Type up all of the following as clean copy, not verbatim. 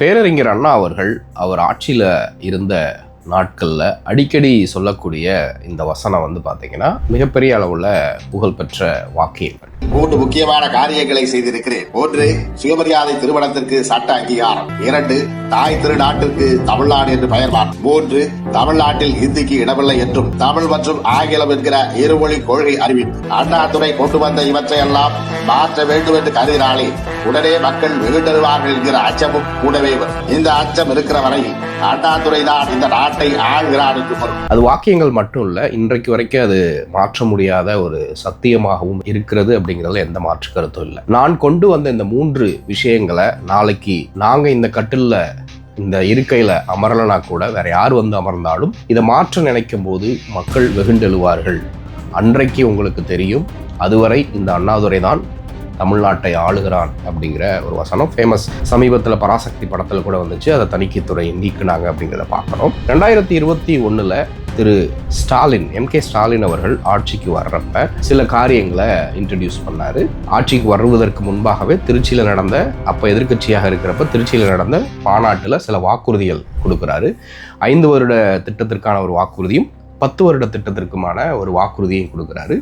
பேரறிஞர் அண்ணா அவர்கள் அவர் ஆட்சியில் இருந்த நாட்களில் அடிக்கடி சொல்லக்கூடிய இந்த வசனம் வந்து பார்த்தீங்கன்னா மிகப்பெரிய அளவில் புகழ்பெற்ற வாக்கியங்கள். 3 முக்கியமான காரியங்களை செய்திருக்கிறேன். 1, சுயமரியாதை திருமணத்திற்கு சட்ட அங்கீகாரம். 2, தாய் திருநாட்டிற்கு தமிழ்நாடு என்று பெயர் மாற்றம். 3, தமிழ்நாட்டில் இந்திக்கு இடமில்லை என்றும் தமிழ் மற்றும் ஆங்கிலம் என்கிற இருமொழி கொள்கை அறிவிப்பு. அண்ணாதுரை கொண்டு வந்த இவற்றையெல்லாம் மாற்ற வேண்டும் என்று கருதினாலே உடனே மக்கள் வெகுண்டருவார்கள் என்கிற அச்சமும் கூடவே வரும். இந்த அச்சம் இருக்கிற வரையில் அண்ணாதுரை தான் இந்த நாட்டை ஆள்கிறார் என்று பொருள். அது வாக்கியங்கள் மட்டும் இல்ல, இன்றைக்கு வரைக்கும் அது மாற்ற முடியாத ஒரு சத்தியமாகவும் இருக்கிறது அப்படிங்கிறதுல எந்த மாற்று கருத்தும் இல்லை. நான் கொண்டு வந்த இந்த 3 விஷயங்களை நாளைக்கு நாங்க இந்த கட்டில்ல இந்த இருக்கையில அமரலனா கூட வேற யார் வந்து அமர்ந்தாலும் இதை மாற்ற நினைக்கும் போது மக்கள் வெகுண்டெழுவார்கள். அன்றைக்கு உங்களுக்கு தெரியும், அதுவரை இந்த அண்ணாதுரை தான் தமிழ்நாட்டை ஆளுகிறான் அப்படிங்கிற ஒரு வசனம் ஃபேமஸ். சமீபத்தில் பராசக்தி படத்தில் கூட வந்துச்சு, அதை தணிக்கைத்துறை நீக்குனாங்க அப்படிங்கிறத பார்க்கணும். 2021 திரு ஸ்டாலின், MK ஸ்டாலின் அவர்கள் ஆட்சிக்கு வர்றப்ப சில காரியங்களை இன்ட்ரடியூஸ் பண்ணாரு. ஆட்சிக்கு வருவதற்கு முன்பாகவே திருச்சியில் நடந்த, அப்போ எதிர்க்கட்சியாக இருக்கிறப்ப திருச்சியில் நடந்த மாநாட்டில் சில வாக்குறுதிகள் கொடுக்குறாரு. 5 வருட திட்டத்திற்கான ஒரு வாக்குறுதியும் 10 வருட திட்டத்திற்குமான ஒரு வாக்குறுதியும் கொடுக்குறாரு.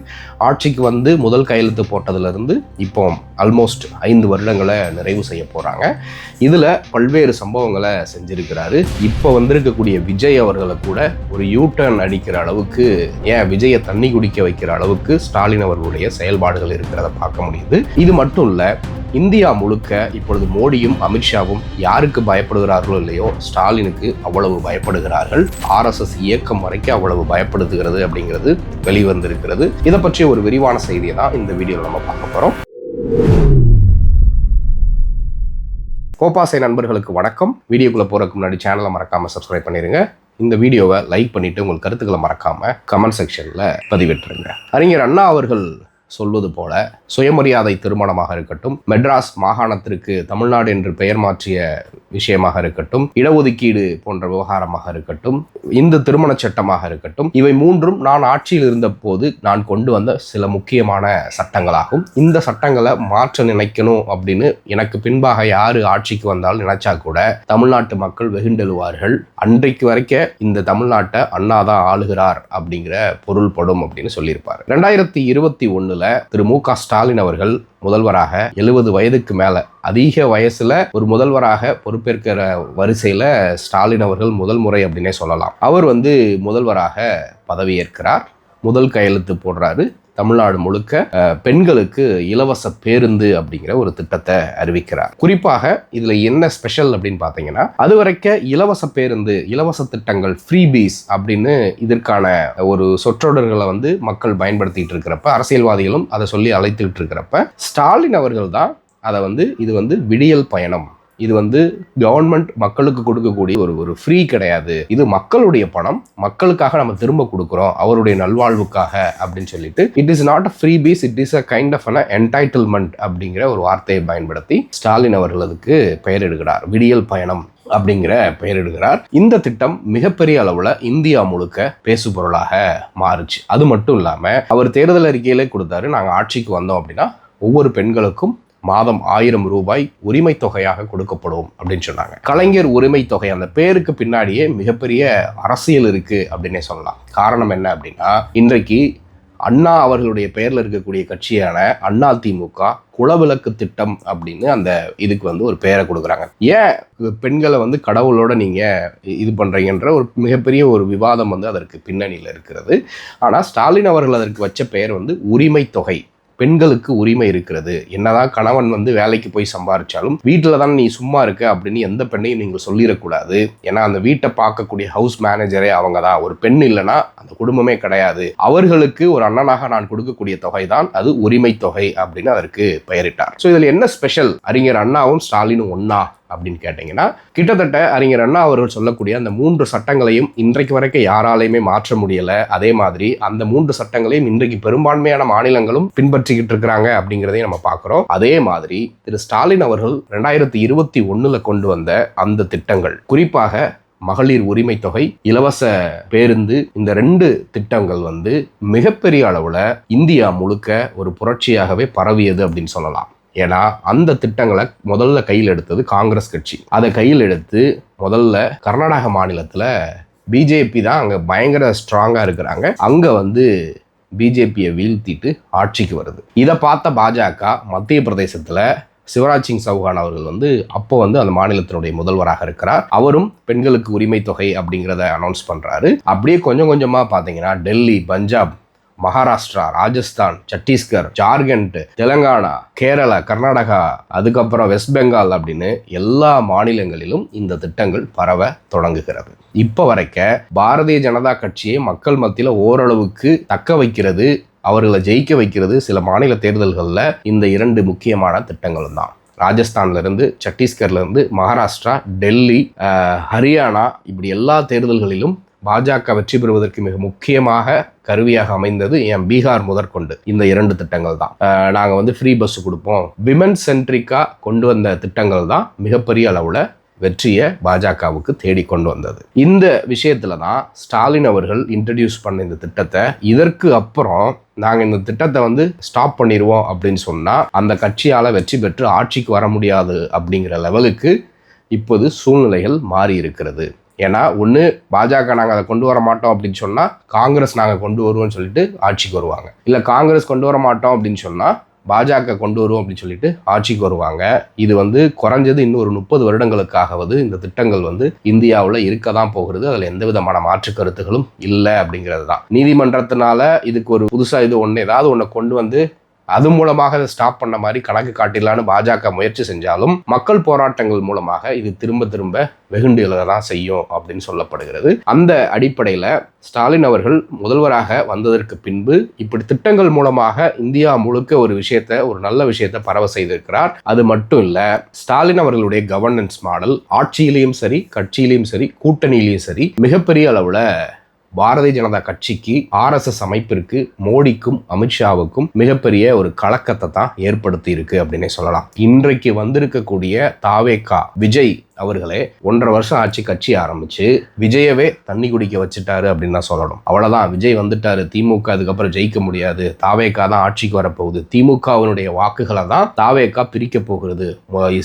ஆட்சிக்கு வந்து முதல் கையெழுத்து போட்டதுலேருந்து இப்போ ஆல்மோஸ்ட் 5 வருடங்களை நிறைவு செய்ய போகிறாங்க. இதில் பல்வேறு சம்பவங்களை செஞ்சிருக்கிறாரு. இப்போ வந்திருக்கக்கூடிய விஜய் அவர்களை கூட ஒரு யூட்டர்ன் அடிக்கிற அளவுக்கு, ஏன் விஜயை தண்ணி குடிக்க வைக்கிற அளவுக்கு ஸ்டாலின் அவர்களுடைய செயல்பாடுகள் இருக்கிறத பார்க்க முடியுது. இது மட்டும் இல்லை, இந்தியா முழுக்க இப்பொழுது மோடியும் அமித்ஷாவும் யாருக்கு பயப்படுகிறார்களோ இல்லையோ, ஸ்டாலினுக்கு அவ்வளவு பயப்படுகிறார்கள். RSS இயக்கம் வரைக்கும் அவ்வளவு பயப்படுத்துகிறது அப்படிங்கிறது வெளிவந்திருக்கிறது. இதை பற்றிய ஒரு விரிவான செய்தியை தான் இந்த வீடியோவில் நம்ம பார்க்க போறோம். கோபாசை நண்பர்களுக்கு வணக்கம். வீடியோக்குள்ள போறதுக்கு முன்னாடி சேனலை மறக்காம சப்ஸ்கிரைப் பண்ணிருங்க. இந்த வீடியோவை லைக் பண்ணிட்டு உங்கள் கருத்துக்களை மறக்காம கமெண்ட் செக்ஷன்ல பதிவிட்டுருங்க. அறிஞர் அண்ணா அவர்கள் சொல்வது போல சுயமரியாதை திருமணமாக இருக்கட்டும், மெட்ராஸ் மாகாணத்திற்கு தமிழ்நாடு என்று பெயர் மாற்றிய விஷயமாக இருக்கட்டும், இடஒதுக்கீடு போன்ற விவகாரமாக இருக்கட்டும், இந்த திருமண சட்டமாக இருக்கட்டும், இவை 3ம் நான் ஆட்சியில் இருந்த போது நான் கொண்டு வந்த சில முக்கியமான சட்டங்களாகும். இந்த சட்டங்களை மாற்ற நினைக்கணும் அப்படின்னு எனக்கு பின்பாக யாரு ஆட்சிக்கு வந்தாலும் நினைச்சா கூட தமிழ்நாட்டு மக்கள் வெகுண்டெழுவார்கள். அன்றைக்கு வரைக்கும் இந்த தமிழ்நாட்டை அண்ணாதான் ஆளுகிறார் அப்படிங்கிற பொருள் படும் அப்படின்னு சொல்லியிருப்பார். 2021 திரு மு க ஸ்டாலின் அவர்கள் முதல்வராக 70 வயதுக்கு மேல, அதிக வயசுல ஒரு முதல்வராக பொறுப்பேற்கிற வரிசையில ஸ்டாலின் அவர்கள் முதல் முறை அப்படின்னே சொல்லலாம். அவர் வந்து முதல்வராக பதவியேற்கிறார். முதல் கையெழுத்து போடுறாரு. தமிழ்நாடு முழுக்க பெண்களுக்கு இலவச பேருந்து அப்படிங்கிற ஒரு திட்டத்தை அறிவிக்கிறார். குறிப்பாக இதுல என்ன ஸ்பெஷல் அப்படின்னு பாத்தீங்கன்னா, அது வரைக்கும் இலவச பேருந்து, இலவச திட்டங்கள், ஃப்ரீபீஸ் அப்படின்னு இதற்கான ஒரு சொற்றொடர்களை வந்து மக்கள் பயன்படுத்திட்டு இருக்கிறப்ப, அரசியல்வாதிகளும் அதை சொல்லி அழைத்துட்டு இருக்கிறப்ப, ஸ்டாலின் அவர்கள் தான் அதை வந்து இது வந்து விடியல் பயணம், இது வந்து கவர்மெண்ட் மக்களுக்கு கொடுக்கக்கூடிய ஒரு ஃப்ரீ கிடையாது, இது மக்களுடைய பணம், மக்களுக்காக நம்ம திரும்ப கொடுக்குறோம், அவருடைய நல்வாழ்வுக்காக அப்படின்னு சொல்லிட்டு, it is not a freebies, it is a kind of an entitlement அப்படிங்கிற ஒரு வார்த்தையை பயன்படுத்தி ஸ்டாலின் அவர்களுக்கு பெயரிடுகிறார். விடியல் பயணம் அப்படிங்கிற பெயரிடுகிறார். இந்த திட்டம் மிகப்பெரிய அளவுல இந்தியா முழுக்க பேசுபொருளாக மாறுச்சு. அது மட்டும் இல்லாம அவர் தேர்தல் அறிக்கையிலே கொடுத்தாரு, நாங்க ஆட்சிக்கு வந்தோம் அப்படின்னா ஒவ்வொரு பெண்களுக்கும் மாதம் 1000 ரூபாய் உரிமை தொகையாக கொடுக்கப்படும் அப்படின்னு சொன்னாங்க. கலைஞர் உரிமை தொகை, அந்த பேருக்கு பின்னாடியே மிகப்பெரிய அரசியல் இருக்கு அப்படின்னே சொல்லலாம். காரணம் என்ன அப்படின்னா, இன்றைக்கு அண்ணா அவர்களுடைய பெயர்ல இருக்கக்கூடிய கட்சியான அதிமுக குலவிளக்கு திட்டம் அப்படின்னு அந்த இதுக்கு வந்து ஒரு பெயரை கொடுக்குறாங்க. ஏன் பெண்களை வந்து கடவுளோட நீங்க இது பண்றீங்கன்ற ஒரு மிகப்பெரிய ஒரு விவாதம் வந்து அதற்கு பின்னணியில் இருக்கிறது. ஆனா ஸ்டாலின் அவர்கள் அதற்கு வச்ச பெயர் வந்து உரிமை தொகை. பெண்களுக்கு உரிமை இருக்கிறது. என்னதான் கணவன் வந்து வேலைக்கு போய் சம்பாதிச்சாலும் வீட்டில் தான் நீ சும்மா இருக்க அப்படின்னு எந்த பெண்ணையும் நீங்கள் சொல்லிடக்கூடாது. ஏன்னா அந்த வீட்டை பார்க்கக்கூடிய ஹவுஸ் மேனேஜரே அவங்க தான். ஒரு பெண் இல்லைன்னா அந்த குடும்பமே கிடையாது. அவர்களுக்கு ஒரு அண்ணனாக நான் கொடுக்கக்கூடிய தொகை தான் அது உரிமை தொகை அப்படின்னு அதற்கு பெயரிட்டார். ஸோ இதில் என்ன ஸ்பெஷல்? அறிஞர் அண்ணாவும் ஸ்டாலினும் ஒன்னா அப்படின்னு கேட்டீங்கன்னா, கிட்டத்தட்ட அறிஞர் அண்ணா அவர்கள் சொல்லக்கூடிய அந்த 3 சட்டங்களையும் இன்றைக்கு வரைக்கும் யாராலையுமே மாற்ற முடியல. அதே மாதிரி அந்த 3 சட்டங்களையும் இன்றைக்கு பெரும்பான்மையான மாநிலங்களும் பின்பற்றிக்கிட்டு இருக்கிறாங்க அப்படிங்கிறதையும் நம்ம பார்க்கிறோம். அதே மாதிரி திரு ஸ்டாலின் அவர்கள் 2021 கொண்டு வந்த அந்த திட்டங்கள், குறிப்பாக மகளிர் உரிமை தொகை, இலவச பேருந்து, இந்த 2 திட்டங்கள் வந்து மிகப்பெரிய அளவுல இந்தியா முழுக்க ஒரு புரட்சியாகவே பரவியது அப்படின்னு சொல்லலாம். ஏன்னா அந்த திட்டங்களை முதல்ல கையில் எடுத்தது காங்கிரஸ் கட்சி. அதை கையில் எடுத்து முதல்ல கர்நாடக மாநிலத்தில் பிஜேபி தான் அங்கே பயங்கர ஸ்ட்ராங்காக இருக்கிறாங்க. அங்கே பிஜேபியை வீழ்த்திட்டு ஆட்சிக்கு வருது. இதை பார்த்த பாஜக மத்திய பிரதேசத்தில் சிவராஜ் சிங் சௌஹான் அவர்கள் அப்போ அந்த மாநிலத்தினுடைய முதல்வராக இருக்கிறார். அவரும் பெண்களுக்கு உரிமை தொகை அப்படிங்கிறத அனௌன்ஸ் பண்றாரு. அப்படியே கொஞ்சம் கொஞ்சமா பார்த்தீங்கன்னா டெல்லி, பஞ்சாப், மகாராஷ்டிரா, ராஜஸ்தான், சத்தீஸ்கர், ஜார்க்கண்ட், தெலுங்கானா, கேரளா, கர்நாடகா, அதுக்கப்புறம் வெஸ்ட் பெங்கால் அப்படின்னு எல்லா மாநிலங்களிலும் இந்த திட்டங்கள் பரவ தொடங்குகிறது. இப்போ வரைக்க பாரதிய ஜனதா கட்சியை மக்கள் மத்தியில் ஓரளவுக்கு தக்க வைக்கிறது, அவர்களை ஜெயிக்க வைக்கிறது சில மாநில தேர்தல்களில் இந்த 2 முக்கியமான திட்டங்களும் தான். ராஜஸ்தான்ல இருந்து, சத்தீஸ்கர்ல இருந்து, மகாராஷ்டிரா, டெல்லி, ஹரியானா, இப்படி எல்லா தேர்தல்களிலும் பாஜக வெற்றி பெறுவதற்கு மிக முக்கியமாக கருவியாக அமைந்தது என் பீகார் முதற்கொண்டு இந்த 2 திட்டங்கள் தான். நாங்கள் ஃப்ரீ பஸ் கொடுப்போம், விமன் சென்ட்ரிக்கா கொண்டு வந்த திட்டங்கள் தான் மிகப்பெரிய அளவில் வெற்றியை பாஜகவுக்கு தேடி கொண்டு வந்தது. இந்த விஷயத்துல தான் ஸ்டாலின் அவர்கள் இன்ட்ரடியூஸ் பண்ண இந்த திட்டத்தை, இதற்கு அப்புறம் நாங்கள் இந்த திட்டத்தை ஸ்டாப் பண்ணிடுவோம் அப்படின்னு சொன்னால் அந்த கட்சியால் வெற்றி பெற்று ஆட்சிக்கு வர முடியாது அப்படிங்கிற லெவலுக்கு இப்போது சூழ்நிலைகள் மாறி இருக்கிறது. ஏன்னா ஒன்று பாஜக நாங்கள் அதை கொண்டு வர மாட்டோம் அப்படின்னு சொன்னால் காங்கிரஸ் நாங்கள் கொண்டு வருவோம்னு சொல்லிட்டு ஆட்சிக்கு வருவாங்க. இல்லை காங்கிரஸ் கொண்டு வர மாட்டோம் அப்படின்னு சொன்னால் பாஜக கொண்டு வருவோம் அப்படின்னு சொல்லிட்டு ஆட்சிக்கு வருவாங்க. இது குறைஞ்சது இன்னும் ஒரு 30 வருடங்களுக்காகவது இந்த திட்டங்கள் இந்தியாவில் இருக்க தான் போகிறது. அதில் எந்த விதமான மாற்று கருத்துகளும் இல்லை அப்படிங்கிறது தான். நீதிமன்றத்தினால இதுக்கு ஒரு புதுசாக ஏதாவது ஒன்று கொண்டு அது மூலமாக அதை ஸ்டாப் பண்ண மாதிரி கணக்கு காட்டிடலான்னு பாஜக முயற்சி செஞ்சாலும் மக்கள் போராட்டங்கள் மூலமாக இது திரும்ப திரும்ப வெகுண்டு தான் செய்யும் அப்படின்னு சொல்லப்படுகிறது. அந்த அடிப்படையில் ஸ்டாலின் அவர்கள் முதல்வராக வந்ததற்கு பின்பு இப்படி திட்டங்கள் மூலமாக இந்தியா முழுக்க ஒரு நல்ல விஷயத்தை பரவ செய்திருக்கிறார். அது மட்டும் இல்ல, ஸ்டாலின் அவர்களுடைய கவர்னன்ஸ் மாடல் ஆட்சியிலையும் சரி, கட்சியிலையும் சரி, கூட்டணியிலையும் சரி மிகப்பெரிய அளவுல பாரதிய ஜனதா கட்சிக்கு, RSS அமைப்பிற்கு, மோடிக்கும் அமித்ஷாவுக்கும் மிகப்பெரிய ஒரு கலக்கத்தை தான் ஏற்படுத்தி இருக்கு அப்படின்னே சொல்லலாம். இன்றைக்கு வந்திருக்கக்கூடிய தாவேகா விஜய் அவர்களே 1.5 வருஷம் ஆட்சி கட்சி ஆரம்பிச்சு விஜயவே தண்ணி குடிக்க வச்சுட்டாரு அப்படின்னு தான் சொல்லணும். அவ்வளவுதான், விஜய் வந்துட்டாரு, திமுக அதுக்கப்புறம் ஜெயிக்க முடியாது, தாவேகா தான் ஆட்சிக்கு வரப்போகுது, திமுகவினுடைய வாக்குகளை தான் தாவேகா பிரிக்க போகிறது,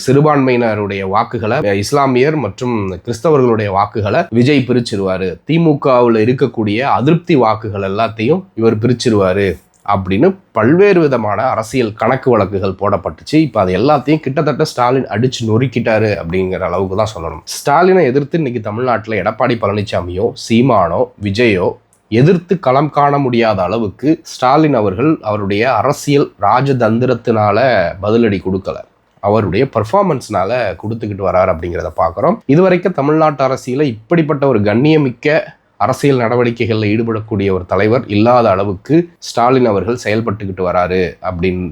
சிறுபான்மையினருடைய வாக்குகளை, இஸ்லாமியர் மற்றும் கிறிஸ்தவர்களுடைய வாக்குகளை விஜய் பிரிச்சிருவாரு, திமுகவில் இருக்கக்கூடிய அதிருப்தி வாக்குகள் எல்லாத்தையும் இவர் பிரிச்சிருவாரு அப்படின்னு பல்வேறு விதமான அரசியல் கணக்கு வழக்குகள் போடப்பட்டுச்சு. இப்போ அது எல்லாத்தையும் கிட்டத்தட்ட ஸ்டாலின் அடிச்சு நொறுக்கிட்டாரு அப்படிங்கிற அளவுக்கு தான் சொல்லணும். ஸ்டாலினை எதிர்த்து இன்னைக்கு தமிழ்நாட்டில் எடப்பாடி பழனிசாமியோ, சீமானோ, விஜயோ எதிர்த்து களம் காண முடியாத அளவுக்கு ஸ்டாலின் அவர்கள் அவருடைய அரசியல் ராஜதந்திரத்தினால பதிலடி கொடுக்கல, அவருடைய பெர்ஃபார்மன்ஸ்னால கொடுத்துக்கிட்டு வராரு அப்படிங்கிறத பார்க்குறோம். இதுவரைக்கும் தமிழ்நாட்டு அரசியல இப்படிப்பட்ட ஒரு கண்ணியமிக்க அரசியல் நடவடிக்கைகளில் ஈடுபடக்கூடிய ஒரு தலைவர் இல்லாத அளவுக்கு ஸ்டாலின் அவர்கள் செயல்பட்டுக்கிட்டு வராரு அப்படின்னு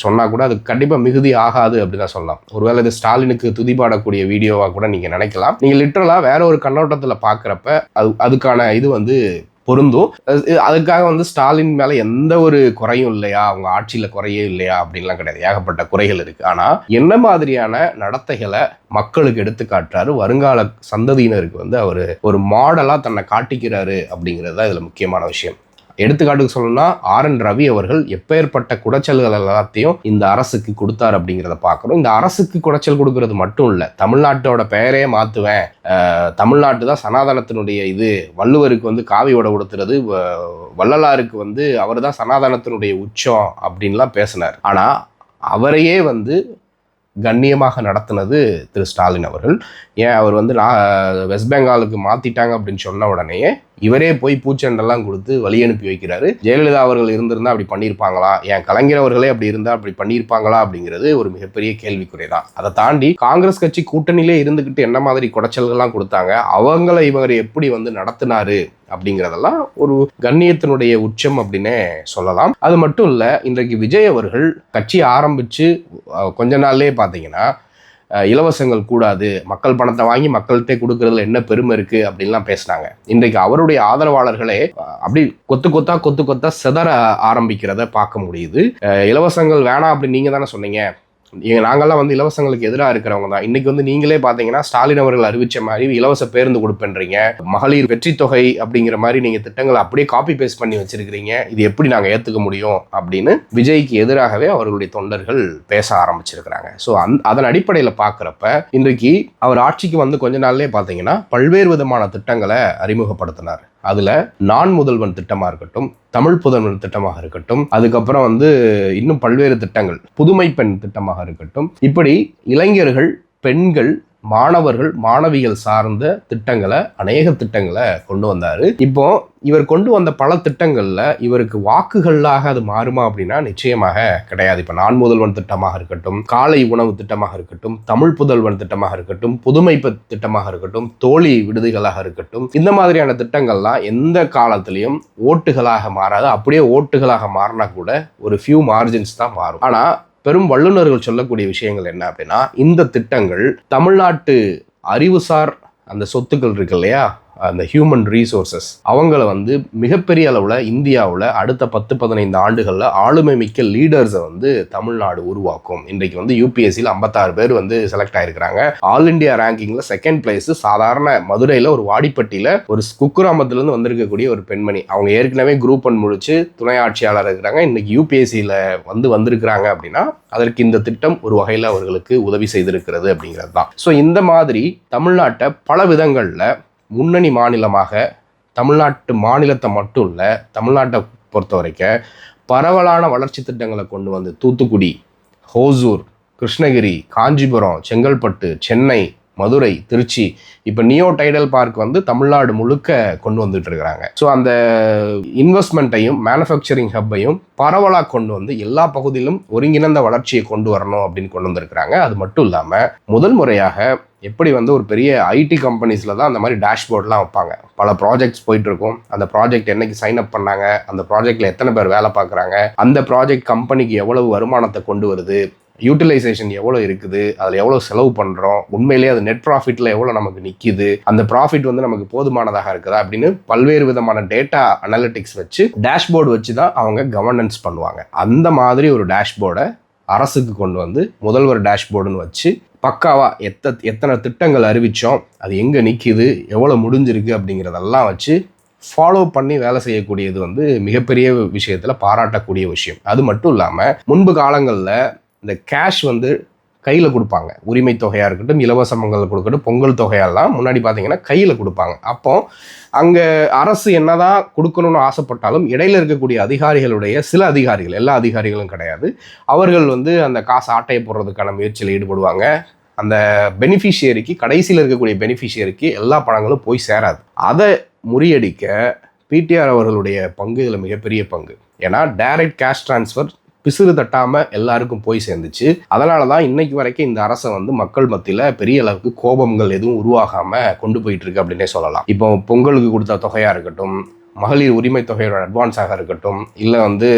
சொன்னா கூட அது கண்டிப்பா மிகுதி ஆகாது அப்படின்னு தான் சொல்லலாம். ஒருவேளை இது ஸ்டாலினுக்கு துதிபாடக்கூடிய வீடியோவா கூட நீங்க நினைக்கலாம். நீங்க லிட்டரலா வேற ஒரு கண்ணோட்டத்துல பாக்குறப்ப அதுக்கான இது பொருந்தும். அதுக்காக ஸ்டாலின் மேல எந்த ஒரு குறையும் இல்லையா, அவங்க ஆட்சியில குறையே இல்லையா அப்படின்லாம் கிடையாது, ஏகப்பட்ட குறைகள் இருக்கு. ஆனா என்ன மாதிரியான நடத்தைகளை மக்களுக்கு எடுத்து காட்டுறாரு, வருங்கால சந்ததியினருக்கு அவரு ஒரு மாடலா தன்னை காட்டிக்கிறாரு அப்படிங்கிறது தான் இதுல முக்கியமான விஷயம். எடுத்துக்காட்டுக்கு சொல்லணும்னா RN ரவி அவர்கள் எப்பேற்பட்ட குடைச்சல்கள் எல்லாத்தையும் இந்த அரசுக்கு கொடுத்தாரு அப்படிங்கிறத பார்க்குறோம். இந்த அரசுக்கு குடைச்சல் கொடுக்கறது மட்டும் இல்லை, தமிழ்நாட்டோட பெயரே மாற்றுவேன், தமிழ்நாட்டு தான் சனாதனத்தினுடைய வள்ளுவருக்கு காவியோட கொடுத்துறது, வள்ளலாருக்கு அவர் தான் சனாதனத்தினுடைய உச்சம் அப்படின்லாம் பேசினார். ஆனால் அவரையே கண்ணியமாக நடத்தினது திரு ஸ்டாலின் அவர்கள். ஏன் அவர் வெஸ்ட் பெங்காலுக்கு மாற்றிட்டாங்க அப்படின்னு சொன்ன உடனே இவரே போய் பூச்செண்டெல்லாம் கொடுத்து வழி அனுப்பி வைக்கிறாரு. ஜெயலலிதா அவர்கள் இருந்திருந்தா அப்படி பண்ணியிருப்பாங்களா, ஏன் கலைஞர் அவர்களே அப்படி இருந்தால் அப்படி பண்ணியிருப்பாங்களா அப்படிங்கிறது ஒரு மிகப்பெரிய கேள்விக்குறை தான். அதை தாண்டி காங்கிரஸ் கட்சி கூட்டணியிலே இருந்துக்கிட்டு என்ன மாதிரி குடைச்சல்கள்லாம் கொடுத்தாங்க, அவங்கள இவர் எப்படி நடத்தினாரு அப்படிங்கிறதெல்லாம் ஒரு கண்ணியத்தினுடைய உச்சம் அப்படின்னே சொல்லலாம். அது மட்டும் இல்லை, இன்றைக்கு விஜய் அவர்கள் கட்சி ஆரம்பித்து கொஞ்ச நாள்லேயே பார்த்தீங்கன்னா இலவசங்கள் கூடாது, மக்கள் பணத்தை வாங்கி மக்கள்கிட்ட கொடுக்கறதுல என்ன பெருமை இருக்கு அப்படின்லாம் பேசினாங்க. இன்றைக்கு அவருடைய ஆதரவாளர்களே அப்படி கொத்து கொத்தா சிதற ஆரம்பிக்கிறத பார்க்க முடியுது. இலவசங்கள் வேணாம் அப்படின்னு நீங்க தானே சொன்னீங்க, நாங்கள்லாம் வந்து இலவசங்களுக்கு எதிராக இருக்கிறவங்க தான். இன்னைக்கு வந்து நீங்களே பார்த்தீங்கன்னா ஸ்டாலின் அவர்கள் அறிவிச்ச மாதிரி இலவச பேருந்து கொடுப்பேன்றீங்க, மகளிர் வெற்றி தொகை அப்படிங்கிற மாதிரி நீங்கள் திட்டங்களை அப்படியே காப்பி பேஸ்ட் பண்ணி வச்சிருக்கிறீங்க. இது எப்படி நாங்கள் ஏற்றுக்க முடியும் அப்படின்னு விஜய்க்கு எதிராகவே அவர்களுடைய தொண்டர்கள் பேச ஆரம்பிச்சிருக்கிறாங்க. ஸோ அதன் அடிப்படையில் பார்க்குறப்ப இன்றைக்கு அவர் ஆட்சிக்கு வந்து கொஞ்ச நாள்லேயே பார்த்தீங்கன்னா பல்வேறு விதமான திட்டங்களை அறிமுகப்படுத்தினார். அதுல நான் முதல்வன் திட்டமா இருக்கட்டும், தமிழ் புதல்வன் திட்டமாக இருக்கட்டும், அதுக்கப்புறம் வந்து இன்னும் பல்வேறு திட்டங்கள், புதுமை பெண் திட்டமாக இருக்கட்டும், இப்படி இளைஞர்கள், பெண்கள், மாணவர்கள், மாணவிகள் சார்ந்த திட்டங்களை, அநேக திட்டங்களை கொண்டு வந்தாரு. இப்போ இவர் கொண்டு வந்த பல திட்டங்கள்ல இவருக்கு வாக்குகளாக அது மாறுமா அப்படின்னா நிச்சயமாக கிடையாது. இப்ப நான் முதல்வன் திட்டமாக இருக்கட்டும், காலை உணவு திட்டமாக இருக்கட்டும், தமிழ் புதல்வன் திட்டமாக இருக்கட்டும், புதுமை திட்டமாக இருக்கட்டும், தோழி விடுதிகளாக இருக்கட்டும், இந்த மாதிரியான திட்டங்கள்லாம் எந்த காலத்திலையும் ஓட்டுகளாக மாறாது. அப்படியே ஓட்டுகளாக மாறினா கூட ஒரு ஃபியூ மார்ஜின்ஸ் தான் மாறும். ஆனா பெரும் வல்லுநர்கள் சொல்லக்கூடிய விஷயங்கள் என்ன அப்படின்னா, இந்த திட்டங்கள் தமிழ்நாட்டு அறிவுசார் அந்த சொத்துக்கள் இருக்கு இல்லையா, அந்த ஹியூமன் ரீசோர்சஸ், அவங்கள வந்து மிகப்பெரிய அளவில் இந்தியாவில் அடுத்த 10-15 ஆண்டுகளில் ஆளுமை மிக்க லீடர்ஸை வந்து தமிழ்நாடு உருவாக்கும். இன்றைக்கு வந்து யூபிஎஸ்சியில் 56 பேர் வந்து செலக்ட் ஆயிருக்கிறாங்க. ஆல் இண்டியா ரேங்கிங்கில் செகண்ட் பிளேஸ் சாதாரண மதுரையில் ஒரு வாடிப்பட்டியில் ஒரு குக்கிராமத்திலேருந்து வந்திருக்கக்கூடிய ஒரு பெண்மணி. அவங்க ஏற்கனவே குரூப் 1 முடிச்சு துணை ஆட்சியாளர் இருக்கிறாங்க. இன்னைக்கு யூபிஎஸ்சியில் வந்திருக்கிறாங்க அப்படின்னா அதற்கு இந்த திட்டம் ஒரு வகையில் அவர்களுக்கு உதவி செய்திருக்கிறது அப்படிங்கிறது தான். ஸோ இந்த மாதிரி தமிழ்நாட்டை பல விதங்களில் முன்னணி மாநிலமாக, தமிழ்நாட்டு மாநிலத்தை மட்டும் இல்லை, தமிழ்நாட்டை பொறுத்த வரைக்கும் பரவலான வளர்ச்சி திட்டங்களை கொண்டு வந்து தூத்துக்குடி, ஹோசூர், கிருஷ்ணகிரி, காஞ்சிபுரம், செங்கல்பட்டு, சென்னை, மதுரை, திருச்சி, இப்போ நியோ டைடல் பார்க் வந்து தமிழ்நாடு முழுக்க கொண்டு வந்துட்டு இருக்கிறாங்க. ஸோ அந்த இன்வெஸ்ட்மெண்ட்டையும் மேனுஃபேக்சரிங் ஹப்பையும் பரவலாக கொண்டு வந்து எல்லா பகுதியிலும் ஒருங்கிணைந்த வளர்ச்சியை கொண்டு வரணும் அப்படின்னு கொண்டு வந்திருக்கிறாங்க. அது மட்டும் இல்லாமல் முதல் முறையாக எப்படி வந்து ஒரு பெரிய ஐடி கம்பெனிஸில் தான் அந்த மாதிரி டேஷ்போர்ட்லாம் வைப்பாங்க. பல ப்ராஜெக்ட்ஸ் போயிட்டு இருக்கும். அந்த ப்ராஜெக்ட் என்னைக்கு சைன் அப் பண்ணாங்க, அந்த ப்ராஜெக்டில் எத்தனை பேர் வேலை பார்க்குறாங்க, அந்த ப்ராஜெக்ட் கம்பெனிக்கு எவ்வளவு வருமானத்தை கொண்டு வருது, யூட்டிலைசேஷன் எவ்வளோ இருக்குது, அதில் எவ்வளோ செலவு பண்ணுறோம், உண்மையிலேயே அது நெட் ப்ராஃபிட்டில் எவ்வளோ நமக்கு நிற்கிது, அந்த ப்ராஃபிட் வந்து நமக்கு போதுமானதாக இருக்குதா அப்படின்னு பல்வேறு விதமான டேட்டா அனலிட்டிக்ஸ் வச்சு டேஷ்போர்டு வச்சு தான் அவங்க கவர்னன்ஸ் பண்ணுவாங்க. அந்த மாதிரி ஒரு டேஷ்போர்டை அரசுக்கு கொண்டு வந்து முதல்வர் டேஷ்போர்டுன்னு வச்சு பக்காவா எத்தனை திட்டங்கள் அறிவித்தோம், அது எங்கே நிற்கிது, எவ்வளோ முடிஞ்சிருக்கு அப்படிங்கிறதெல்லாம் வச்சு ஃபாலோ பண்ணி வேலை செய்யக்கூடியது வந்து மிகப்பெரிய விஷயத்தில் பாராட்டக்கூடிய விஷயம். அது மட்டும் இல்லாமல் முன்பு காலங்களில் இந்த கேஷ் வந்து கையில் கொடுப்பாங்க. உரிமை தொகையாக இருக்கட்டும், இலவச மங்கள் கொடுக்கட்டும், பொங்கல் தொகையெல்லாம் முன்னாடி பார்த்தீங்கன்னா கையில் கொடுப்பாங்க. அப்போ அங்கே அரசு என்னதான் கொடுக்கணும்னு ஆசைப்பட்டாலும் இடையில இருக்கக்கூடிய அதிகாரிகளுடைய சில அதிகாரிகள், எல்லா அதிகாரிகளும் கிடையாது, அவர்கள் வந்து அந்த காசு ஆட்டையை போடுறதுக்கான முயற்சியில் ஈடுபடுவாங்க. அந்த பெனிஃபிஷியரிக்கு, கடைசியில் இருக்கக்கூடிய பெனிஃபிஷியரிக்கு எல்லா பணங்களும் போய் சேராது. அதை முறியடிக்க பிடிஆர் அவர்களுடைய பங்கு இதில் மிகப்பெரிய பங்கு. ஏன்னா டைரக்ட் கேஷ் டிரான்ஸ்ஃபர் பிசுறு தட்டாமல் எல்லாருக்கும் போய் சேர்ந்துச்சு. அதனால தான் இன்னைக்கு வரைக்கும் இந்த அரசை வந்து மக்கள் மத்தியில் பெரிய அளவுக்கு கோபங்கள் எதுவும் உருவாகாமல் கொண்டு போயிட்டு இருக்கு அப்படின்னே சொல்லலாம். இப்போ பொங்கலுக்கு கொடுத்த தொகையாக இருக்கட்டும், மகளிர் உரிமை தொகையோட அட்வான்ஸாக இருக்கட்டும், இல்லை வந்து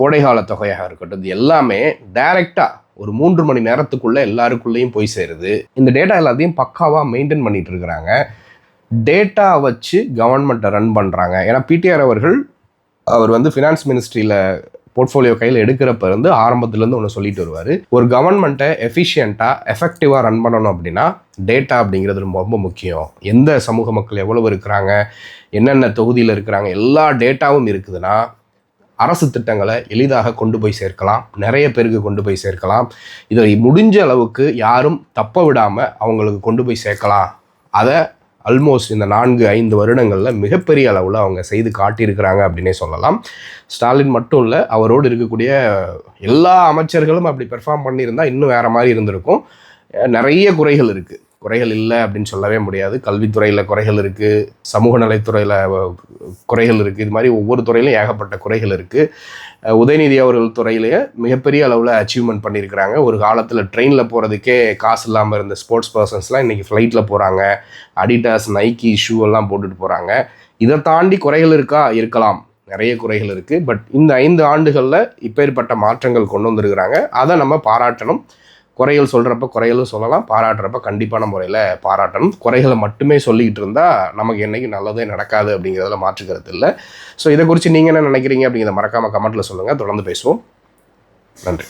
கோடைகால தொகையாக இருக்கட்டும், இது எல்லாமே டைரெக்டாக ஒரு 3 மணி நேரத்துக்குள்ளே எல்லாருக்குள்ளேயும் போய் சேருது. இந்த டேட்டா எல்லாத்தையும் பக்காவாக மெயின்டைன் பண்ணிட்டு இருக்கிறாங்க. டேட்டா வச்சு கவர்மெண்ட்டை ரன் பண்ணுறாங்க. ஏன்னா பிடிஆர் அவர் வந்து ஃபினான்ஸ் மினிஸ்ட்ரியில் போர்ட்ஃபோலியோ கையில் எடுக்கிறப்ப இருந்து ஆரம்பத்துலேருந்து ஒன்று சொல்லிட்டு வருவார். ஒரு கவர்மெண்ட்டை எஃபிஷியண்ட்டாக எஃபெக்டிவாக ரன் பண்ணணும் அப்படின்னா டேட்டா அப்படிங்கிறது ரொம்ப ரொம்ப முக்கியம். எந்த சமூக மக்கள் எவ்வளவு இருக்கிறாங்க, என்னென்ன தொகுதியில் இருக்கிறாங்க, எல்லா டேட்டாவும் இருக்குதுன்னா அரசு திட்டங்களை எளிதாக கொண்டு போய் சேர்க்கலாம், நிறைய பேருக்கு கொண்டு போய் சேர்க்கலாம். இதை முடிஞ்ச அளவுக்கு யாரும் தப்ப விடாமல் அவங்களுக்கு கொண்டு போய் சேர்க்கலாம். அதை ஆல்மோஸ்ட் இந்த 4-5 வருடங்களில் மிகப்பெரிய அளவில் அவங்க செய்து காட்டியிருக்கிறாங்க அப்படின்னே சொல்லலாம். ஸ்டாலின் மட்டும் இல்லை, அவரோடு இருக்கக்கூடிய எல்லா அமைச்சர்களும் அப்படி பெர்ஃபார்ம் பண்ணியிருந்தால் இன்னும் வேறு மாதிரி இருந்திருக்கும். நிறைய குறைகள் இருக்குது, குறைகள் இல்லை அப்படின்னு சொல்லவே முடியாது. கல்வித்துறையில் குறைகள் இருக்குது, சமூக நலத்துறையில் குறைகள் இருக்குது, இது மாதிரி ஒவ்வொரு துறையிலும் ஏகப்பட்ட குறைகள் இருக்குது. உதயநிதி அவர்கள் துறையிலேயே மிகப்பெரிய அளவில் அச்சீவ்மெண்ட் பண்ணியிருக்கிறாங்க. ஒரு காலத்தில் ட்ரெயினில் போகிறதுக்கே காசு இல்லாமல் இருந்த ஸ்போர்ட்ஸ் பர்சன்ஸ்லாம் இன்றைக்கி ஃப்ளைட்டில் போகிறாங்க, அடிடாஸ், நைக்கி ஷூ எல்லாம் போட்டுட்டு போகிறாங்க. இதை தாண்டி குறைகள் இருக்கலாம், நிறைய குறைகள் இருக்குது. பட் இந்த 5 ஆண்டுகளில் இப்பேற்பட்ட மாற்றங்கள் கொண்டு வந்திருக்கிறாங்க. அதை நம்ம பாராட்டணும். குறைகள் சொல்கிறப்ப குறைகளும் சொல்லலாம், பாராட்டுறப்ப கண்டிப்பான முறையில் பாராட்டணும். குறைகளை மட்டுமே சொல்லிக்கிட்டு இருந்தால் நமக்கு என்றைக்கும் நல்லதே நடக்காது அப்படிங்கிறதுல மாற்றுக்கிறது இல்லை. ஸோ இதை குறித்து நீங்கள் என்ன நினைக்கிறீங்க அப்படிங்கிறத மறக்காமல் கமெண்ட்டில் சொல்லுங்கள். தொடர்ந்து பேசுவோம். நன்றி.